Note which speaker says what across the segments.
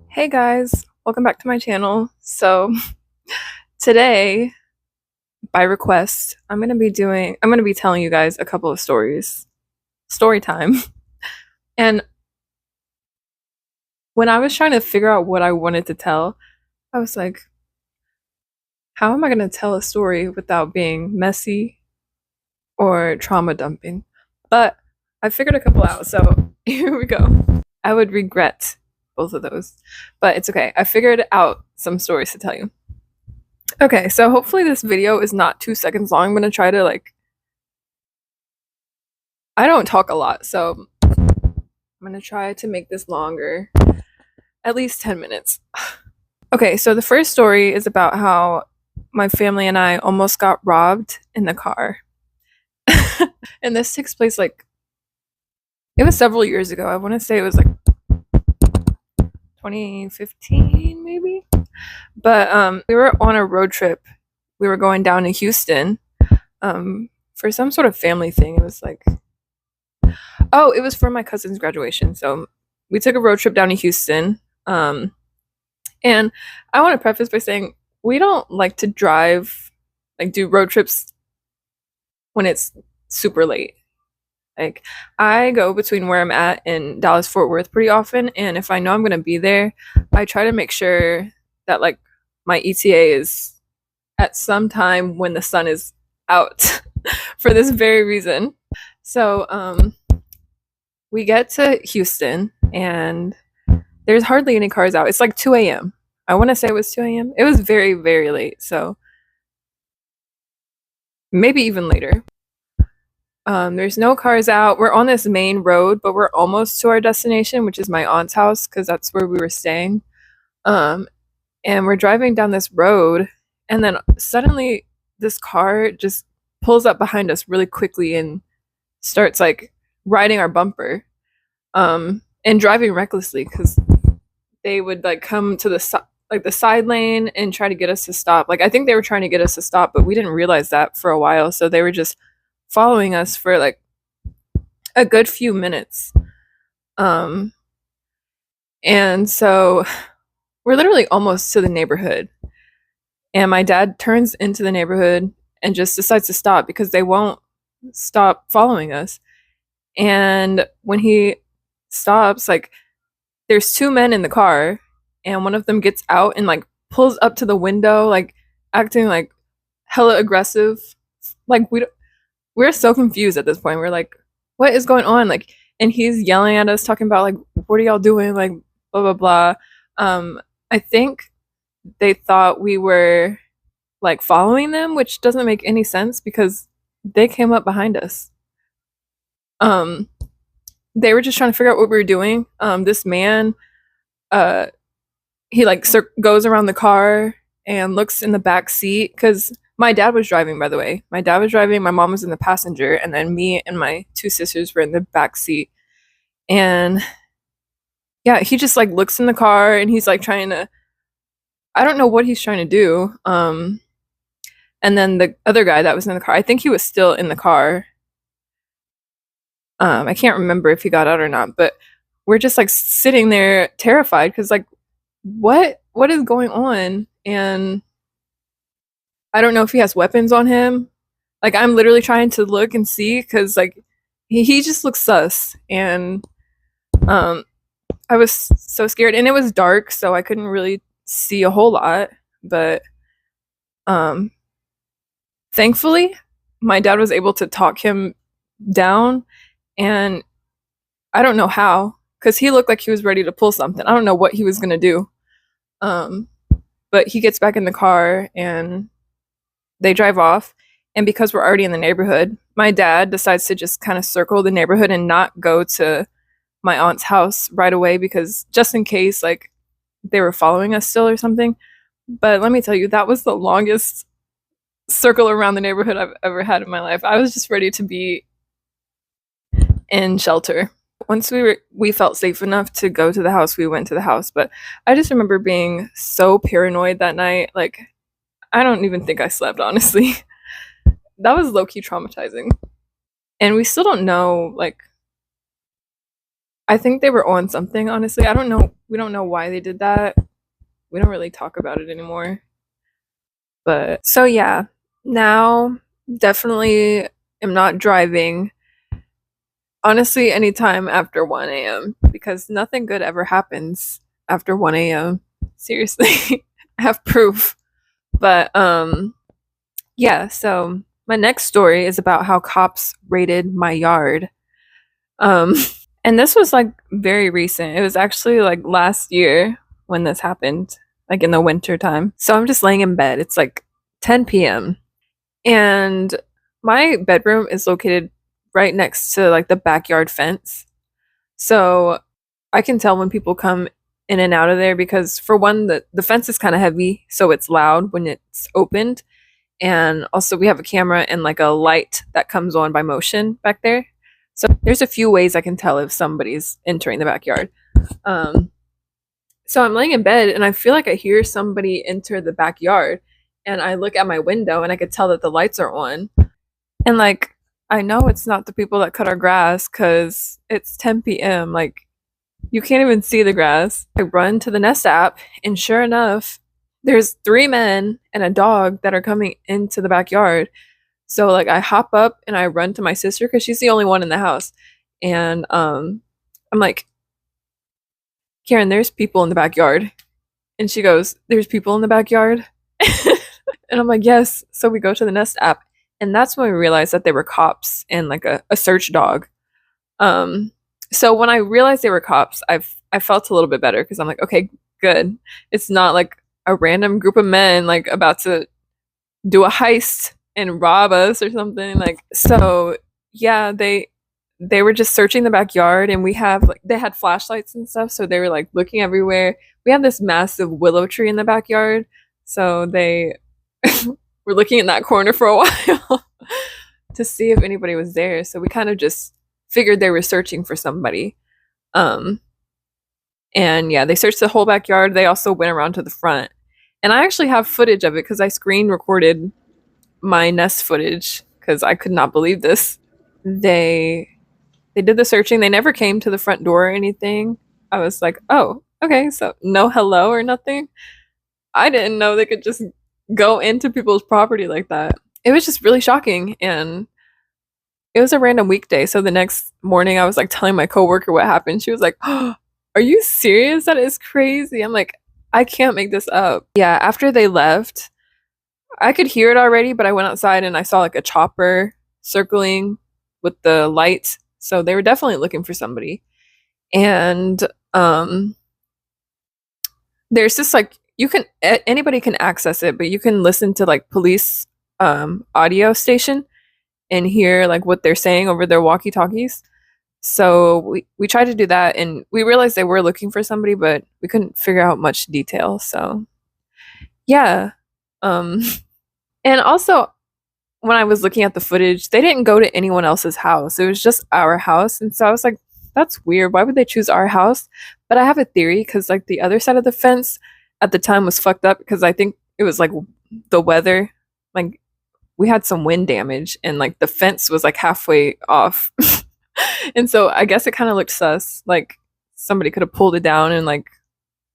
Speaker 1: Hey guys, welcome back to my channel. So today, by request, I'm gonna be telling you guys a couple of stories. Story time. And when I was trying to figure out what I wanted to tell, I was like, how am I gonna tell a story without being messy or trauma dumping? But I figured a couple out, so here we go. I would regret both of those, but it's okay. I figured out some stories to tell you. Okay, so hopefully this video is not 2 seconds long. I'm gonna try to I don't talk a lot, so I'm gonna try to make this longer, at least 10 minutes. Okay, so the first story is about how my family and I almost got robbed in the car. And this takes place it was several years ago. I want to say it was 2015 maybe. But we were on a road trip. We were going down to Houston for some sort of family thing. It was it was for my cousin's graduation. So we took a road trip down to Houston. And I want to preface by saying we don't like to do road trips when it's super late. I go between where I'm at and Dallas Fort Worth pretty often, and if I know I'm going to be there, I try to make sure that my ETA is at some time when the sun is out for this very reason. So we get to Houston and there's hardly any cars out. It's 2 a.m. I want to say it was 2 a.m. It was very, very late. So maybe even later. There's no cars out. We're on this main road, but we're almost to our destination, which is my aunt's house, because that's where we were staying. And we're driving down this road, and then suddenly this car just pulls up behind us really quickly and starts riding our bumper, and driving recklessly because they would come to the side lane and try to get us to stop. I think they were trying to get us to stop, but we didn't realize that for a while, so they were just following us for a good few minutes. And so we're literally almost to the neighborhood, and my dad turns into the neighborhood and just decides to stop because they won't stop following us. And when he stops, there's two men in the car, and one of them gets out and pulls up to the window, acting hella aggressive. We're so confused at this point. We're like, what is going on? And he's yelling at us, talking about what are y'all doing? Blah blah blah. I think they thought we were following them, which doesn't make any sense because they came up behind us. They were just trying to figure out what we were doing. This man, he goes around the car and looks in the back seat because my dad was driving, by the way. My dad was driving, my mom was in the passenger, and then me and my two sisters were in the back seat. And yeah, he just looks in the car and he's trying to, I don't know what he's trying to do. And then the other guy that was in the car, I think he was still in the car. I can't remember if he got out or not, but we're just sitting there terrified because what is going on? And I don't know if he has weapons on him. I'm literally trying to look and see because he just looks sus. And I was so scared, and it was dark, so I couldn't really see a whole lot. But thankfully, my dad was able to talk him down, and I don't know how, because he looked like he was ready to pull something. I don't know what he was gonna do. But he gets back in the car and they drive off. And because we're already in the neighborhood, my dad decides to just kind of circle the neighborhood and not go to my aunt's house right away because just in case they were following us still or something. But let me tell you, that was the longest circle around the neighborhood I've ever had in my life. I was just ready to be in shelter. Once we felt safe enough to go to the house, we went to the house. But I just remember being so paranoid that night. I don't even think I slept, honestly. That was low-key traumatizing. And we still don't know I think they were on something, honestly. I don't know. We don't know why they did that. We don't really talk about it anymore. But so yeah, now definitely am not driving. Honestly, anytime after 1 a.m. because nothing good ever happens after 1 a.m. Seriously. I have proof. But yeah, so my next story is about how cops raided my yard. Um and this was like very recent. It was actually like last year when this happened, like in the winter time. So I'm just laying in bed. It's like 10 p.m. and my bedroom is located right next to like the backyard fence. So I can tell when people come in and out of there because for one the fence is kind of heavy, so it's loud when it's opened. And also we have a camera and like a light that comes on by motion back there. So there's a few ways I can tell if somebody's entering the backyard. Um, so I'm laying in bed and I feel like I hear somebody enter the backyard, and I look at my window and I could tell that the lights are on. And like I know it's not the people that cut our grass cuz it's 10 p.m. Like you can't even see the grass. I run to the Nest app and sure enough, there's three men and a dog that are coming into the backyard. So like I hop up and I run to my sister cuz she's the only one in the house. And I'm like, "Karen, there's people in the backyard." And she goes, "There's people in the backyard?" And I'm like, "Yes." So we go to the Nest app, and that's when we realized that they were cops and like a search dog. Um, so when I realized they were cops, I felt a little bit better because I'm like, okay, good. It's not like a random group of men like about to do a heist and rob us or something. Like so, yeah, they were just searching the backyard, and we have like they had flashlights and stuff, so they were like looking everywhere. We have this massive willow tree in the backyard, so they were looking in that corner for a while to see if anybody was there. So we kind of just figured they were searching for somebody. Um, and yeah, they searched the whole backyard. They also went around to the front. And I actually have footage of it because I screen recorded my Nest footage because I could not believe this. They they did the searching. They never came to the front door or anything. I was like, oh, okay, so no hello or nothing. I didn't know they could just go into people's property like that. It was just really shocking, and it was a random weekday. So the next morning, I was like telling my coworker what happened. She was like, "Oh, are you serious? That is crazy." I'm like, I can't make this up. Yeah, after they left, I could hear it already, but I went outside and I saw like a chopper circling with the light. So they were definitely looking for somebody. And there's this like you can anybody can access it, but you can listen to like police audio station and hear like what they're saying over their walkie-talkies. So we tried to do that, and we realized they were looking for somebody, but we couldn't figure out much detail. So yeah. Um and also when I was looking at the footage, they didn't go to anyone else's house. It was just our house. And so I was like, that's weird. Why would they choose our house? But I have a theory because like the other side of the fence at the time was fucked up because I think it was like the weather. Like we had some wind damage and like the fence was like halfway off. And so I guess it kind of looked sus. Like somebody could have pulled it down and like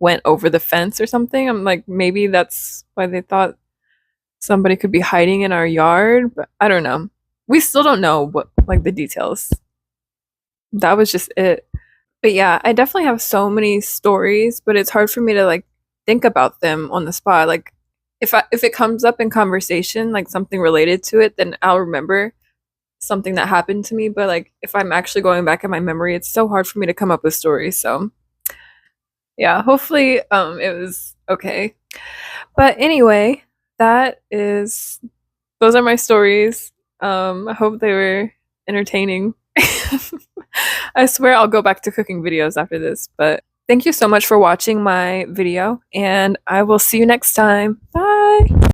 Speaker 1: went over the fence or something. I'm like, maybe that's why they thought somebody could be hiding in our yard, but I don't know. We still don't know what like the details. That was just it. But yeah, I definitely have so many stories, but it's hard for me to like think about them on the spot. Like if it comes up in conversation, like something related to it, then I'll remember something that happened to me. But like if I'm actually going back in my memory, it's so hard for me to come up with stories. So yeah, hopefully it was okay. But anyway, that is those are my stories. I hope they were entertaining. I swear I'll go back to cooking videos after this, but thank you so much for watching my video, and I will see you next time. Bye!